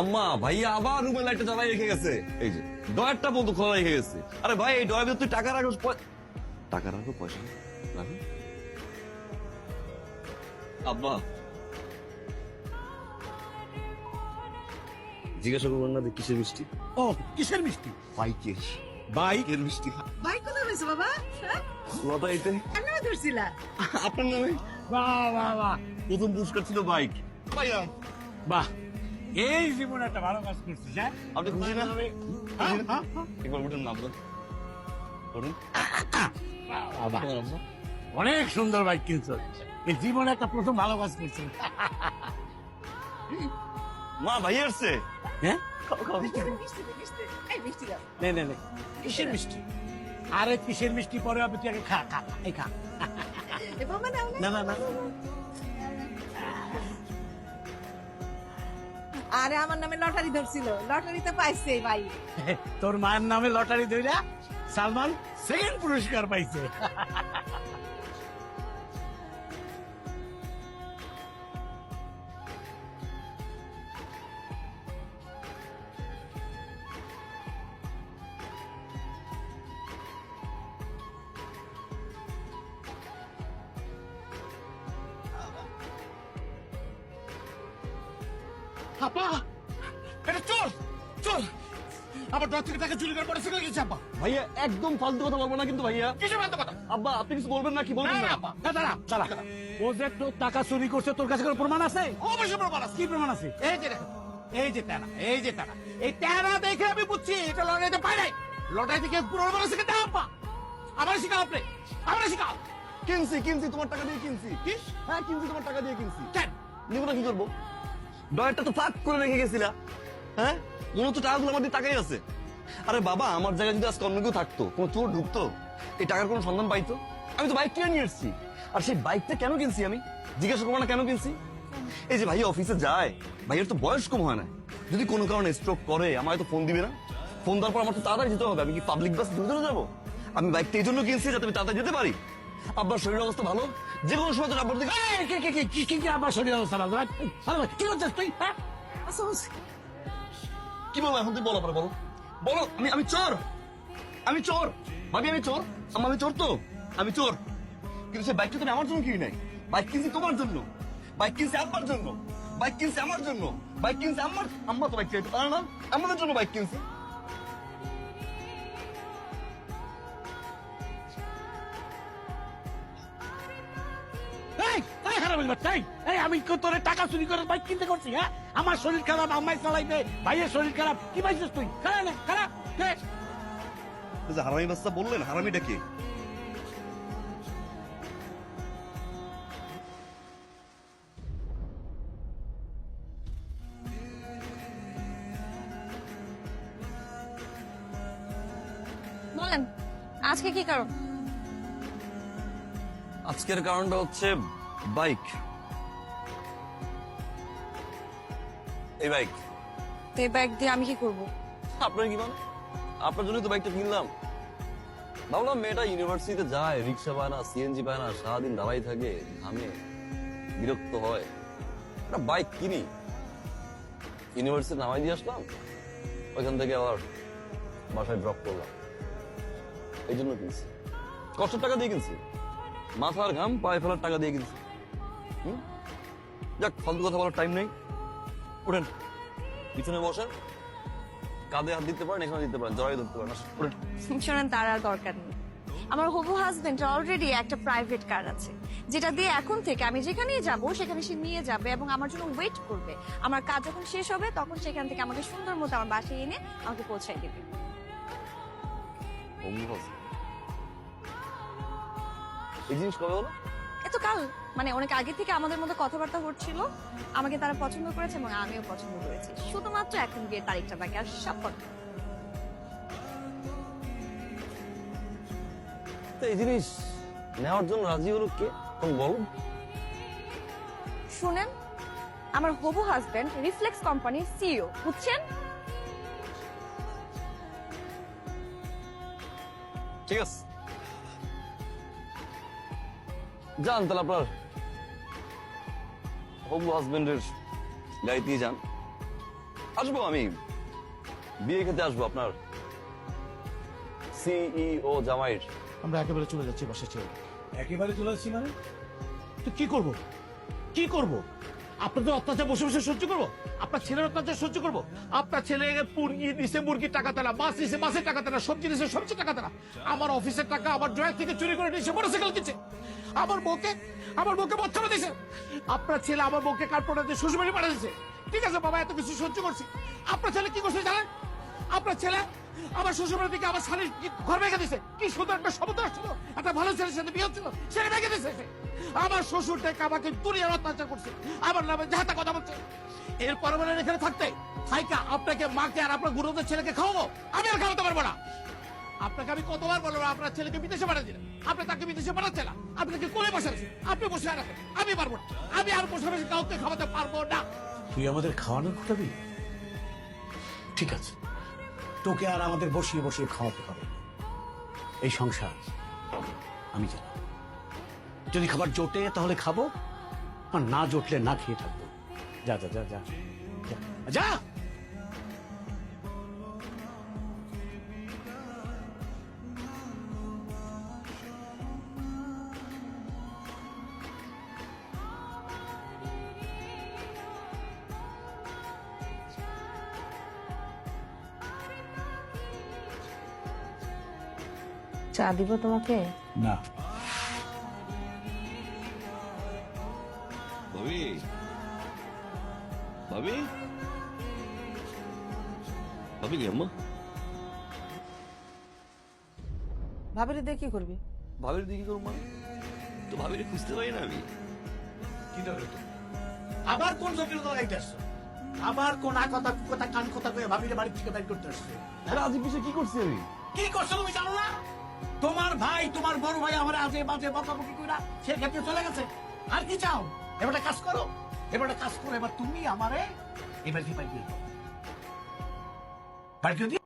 আম্মা ভাইয়া আবার রুমের লাইটটা জ্বালাই রেখে গেছে, এই যে ডয়ারটা বন্ধু খোলা রেখে গেছে। আরে ভাই এই ডয়ার ভিতরে তুই টাকা রাখো, টাকা রাখো, পয়সা রাখো। আব্বা জিজ্ঞাসা করবেন না যে কিসের মিষ্টি? ও কিসের মিষ্টি? বাইকের। বাইকের মিষ্টি। ভাই কোথায় হয়েছে বাবা? লটারিতে কেন ধরছিলা? আপনার নামে বাহ বাহ বাহ প্রথম পুরস্কার ছিল বাইক। ভাইয়া বাহ, এই জীবনে একটা ভালো কাজ করছিস। হ্যাঁ আপনি খুশি না? হ্যাঁ, হ্যাঁ, হ্যাঁ। একবার উঠুন না আপনার, উঠুন। বাহ, বাহ। অনেক সুন্দর বাইক কিনছ, এই জীবনে একটা প্রথম ভালো কাজ করছিস। মা ভাই আসছে। হ্যাঁ মিষ্টি দে, মিষ্টি দে। এই মিষ্টি দাও। নে নে নে, কিসের মিষ্টি? আরে কিসের মিষ্টি পরে হবে, তুই আগে খা খা খা, এই খা। এ বাবা নাও না না না, আরে আমার নামে লটারি ধরছিল, লটারিতে পাইছে ভাই। তোর মায়ের নামে লটারি ধইরা সালমান সেকেন্ড পুরস্কার পাইছে। আপা, এটা চোর, চোর আমার দশ থেকে টাকা চুরি করে পরে সেখানে গেছে। আপা ভাইয়া একদম ফালতু কথা বলবো না কিন্তু ভাইয়া। কিসের বান্ধব কথা? আব্বা আপনি কিছু বলবেন না, কি বলবেন না? দাঁড়া দাঁড়া, ও যে তোর টাকা চুরি করছে, তোর কাছে কোনো প্রমাণ আছে? অবশ্যই প্রমাণ আছে। কি প্রমাণ আছে? এই যে দেখো, এই যে টানা, এই যে টানা, এই টানা দেখে আমি বুঝছি এটা লটারিতে পাই নাই। লটারি থেকে পুরো শিখে দাও। আপা আমার শিখাও, আপনি আমার শিখাও। কিনছি কিনছি, তোমার টাকা দিয়ে কিনছি। কি? হ্যাঁ কিনছি, তোমার টাকা দিয়ে কিনছি। কেন? নিব না, কি করবো? ডয়ারটা তো ফাঁক করে রেখে গেছিলা। হ্যাঁ মনে হচ্ছে টাকাগুলো আমার দিয়ে টাকাই আছে। আরে বাবা আমার জায়গায় যদি আজকে অন্য কেউ থাকতো, কোনো চোর ঢুকতো, এই টাকার কোনো সন্ধান পাইতো? আমি তো বাইক কিনে নিয়ে এসেছি। আর সেই বাইকটা কেন কিনছি আমি জিজ্ঞাসা করবো না কেন কিনছি? এই যে ভাইয়া অফিসে যায়, ভাইয়ের তো বয়স কম হয় না, যদি কোনো কারণে স্ট্রোক করে আমায় তো ফোন দিবে না? ফোন দেওয়ার পর আমার তো তাড়াতাড়ি যেতে হবে। আমি কি পাবলিক বাস ধরে যাবো? আমি বাইকটা এই জন্য কিনছি যাতে আমি তাড়াতাড়ি যেতে পারি। আব্বার শরীর অবস্থা ভালো, যে কোনো সময় তো আব্বার দিকে। এই, কি আমার শরীর অবস্থা না? কি করছিস তুই? হ্যাঁ আচ্ছা, আচ্ছা। কি বলবো এখন? তুই বলো পরে, বলো বলো। আমি চোর, আমি চোর ভাবি, আমি চোর। আমি চোর তো, আমি চোর। কিন্তু সে বাইকটা তুমি আমার জন্য কিনি নাই, বাইক কিনছি তোমার জন্য, বাইক কিনছি আব্বার জন্য, বাইক কিনছি আমার জন্য, বাইক কিনছি আমার। আম্মা তো বাইক কিনতে পারে না, আমাদের জন্য বাইক কিনছি। এই, এই হারামির বাচ্চা, এই আমি তোর টাকা চুরি করে বাইক কিনতে করছি? হ্যাঁ আমার শরীর খারাপ, আম্মাই চালাইবে, ভাইয়ের শরীর খারাপ, কি পাইছিস তুই? খারাপ না খারাপ। হারামি বাচ্চা বললেন, হারামিটা কে? বলেন আজকে কি কারণ? আজকের কারণটা হচ্ছে বাইক। এই বাইক। তো এই ব্যাগ দিয়ে আমি কি করব? আপনার কি মানে? আপনার জন্য তো বাইকটা কিনলাম। ভাবলাম মেয়েটা ইউনিভার্সিটিতে যায়, রিক্সা পায় না, সিএনজি পায় না, সারাদিন দাঁড়াই থাকে, ঘামে, বিরক্ত হয়, একটা বাইক কিনি। ইউনিভার্সিটি নামাই দিয়ে আসলাম, ওইখান থেকে আবার বাসায় ড্রপ করলাম। এই জন্য কিনছি, কষ্টের টাকা দিয়ে কিনছি, মাথার ঘাম পায়ে ফেলার টাকা দিয়ে কিনছি। যাক, ফালতু কথা বলার টাইম নেই। উঠেন, পিছনে বসেন, কাঁধে হাত দিতে পারেন, এখানে দিতে পারেন, জড়াই ধরতে পারেন। আসুন, উঠেন। শোনেন, তার আর দরকার নেই। আমার হবু হাজবেন্ড অলরেডি একটা প্রাইভেট কার আছে, যেটা দিয়ে এখন থেকে আমি যেখানেই যাব সেখানে সে নিয়ে যাবে এবং আমার জন্য ওয়েট করবে। আমার কাজ যখন শেষ হবে তখন সেখান থেকে আমাকে সুন্দর মতো আমার বাসায় এনে আমাকে পৌঁছাই দেবে। এই জিনিস কবে হলো? এত কাল, মানে অনেক আগে থেকে আমাদের মধ্যে কথাবার্তা হচ্ছিল। আমাকে তারা পছন্দ করেছে এবং আমিও পছন্দ করেছি। শুধুমাত্র এখন বিয়ের তারিখটা বাকি, আর সব কথা। তো এই জিনিস নেওয়ার জন্য রাজি হলো কে? তুমি বলো। শুনেন, আমার হবু হাজবেন্ড রিফ্লেক্স কোম্পানির সিইও, বুঝছেন? ঠিক আছে, যান তাহলে আপনার হবু হাজবেন্ডের গাড়িতেই যান, আসবো আমি, বিয়ে খেতে আসবো আপনার সিইও জামাইয়ের। আমরা একেবারে চলে যাচ্ছি বাসা ছেড়ে। একেবারে চলে যাচ্ছি মানে? তো কি করব? কি করব? আপনাদের অত্যাচার বসে বসে সহ্য করবো? আপনার ছেলের অত্যাচার সহ্য করবো? আপনার ছেলে মুরগি দিছে, মুরগির টাকা তারা, মাছ দিছে, মাছের টাকা তারা, সবজি দিছে, সবজির টাকা তারা, আমার অফিসের টাকা আমার ড্রয়ার থেকে চুরি করে নিয়েছে, মোটরসাইকেল কিনছে, আমার বউকে বচ্চা দিছে। আপনার ছেলে আমার বউকে কার্পোরেটে দিয়ে শ্বশুরবাড়ি পাঠিয়েছে। ঠিক আছে বাবা, এত কিছু সহ্য করছি। আপনার ছেলে কি করছে জানেন? আপনার ছেলে আমার শ্বশুরবাড়ি থেকে আমার স্বামীর ঘর ভেঙে দিছে। কি সুন্দর একটা শব্দ আসছিল, একটা ভালো ছেলের সাথে বিয়ে হচ্ছিল, সেটা ভেঙে দিছে সে। আমার শ্বশুর থেকে আমাকে দুনিয়ার অত্যাচার করছে, আমার নামে যাহাতা কথা বলছে। এরপরে বলেন এখানে থাকতে থাইকা আপনাকে, মাকে আর আপনার গুরুদের ছেলেকে খাওয়াবো? আমি আর খাওয়াতে পারবো না। আপনাকে আমি কতবার বলবো আপনার ছেলেকে বিদেশে পাঠিয়ে দিলেন, আপনি তাকে বিদেশে পাঠাচ্ছে না, আপনাকে কোলে বসে আছেন, আপনি বসে রাখেন, আমি পারবো না, আমি আর বসে বসে কাউকে খাওয়াতে পারবো না। তুই আমাদের খাওয়ানোর কথা দিবি? ঠিক আছে, তোকে আর আমাদের বসিয়ে বসিয়ে খাওয়াতে হবে। এই সংসার আমি জানি, যদি খাবার জোটে তাহলে খাবো, আর না জোটলে না খেয়ে থাকবো। যা যা যা যা যা, যা। চা দিব তোমাকে? না, ভাবি, ভাবি, ভাবি কি আম্মা? ভাবিরে দিয়ে কি করবি? ভাবির দিকে করবো মানে? তো ভাবির খুঁজতে পারি না আমি। কি দরকার তোর? আবার কোন জটিলতা লাইতে আসছো? আবার কোন কথা কথা কান কথা কয়ে ভাবিরে বাড়ি থেকে বাইর করতে আসছে? রাজীব বিষয়ে কি করছি আমি? কি করছো তুমি জানো না? তোমার ভাই, তোমার বড় ভাই আমার আজে বাজে বকাবকি কইরা সে ক্ষেত্রে চলে গেছে। আর কি চাও? এবার একটা কাজ করো, এবার তুমি আমারে এবার কি পাই দিও, বাড়ি করে দিও।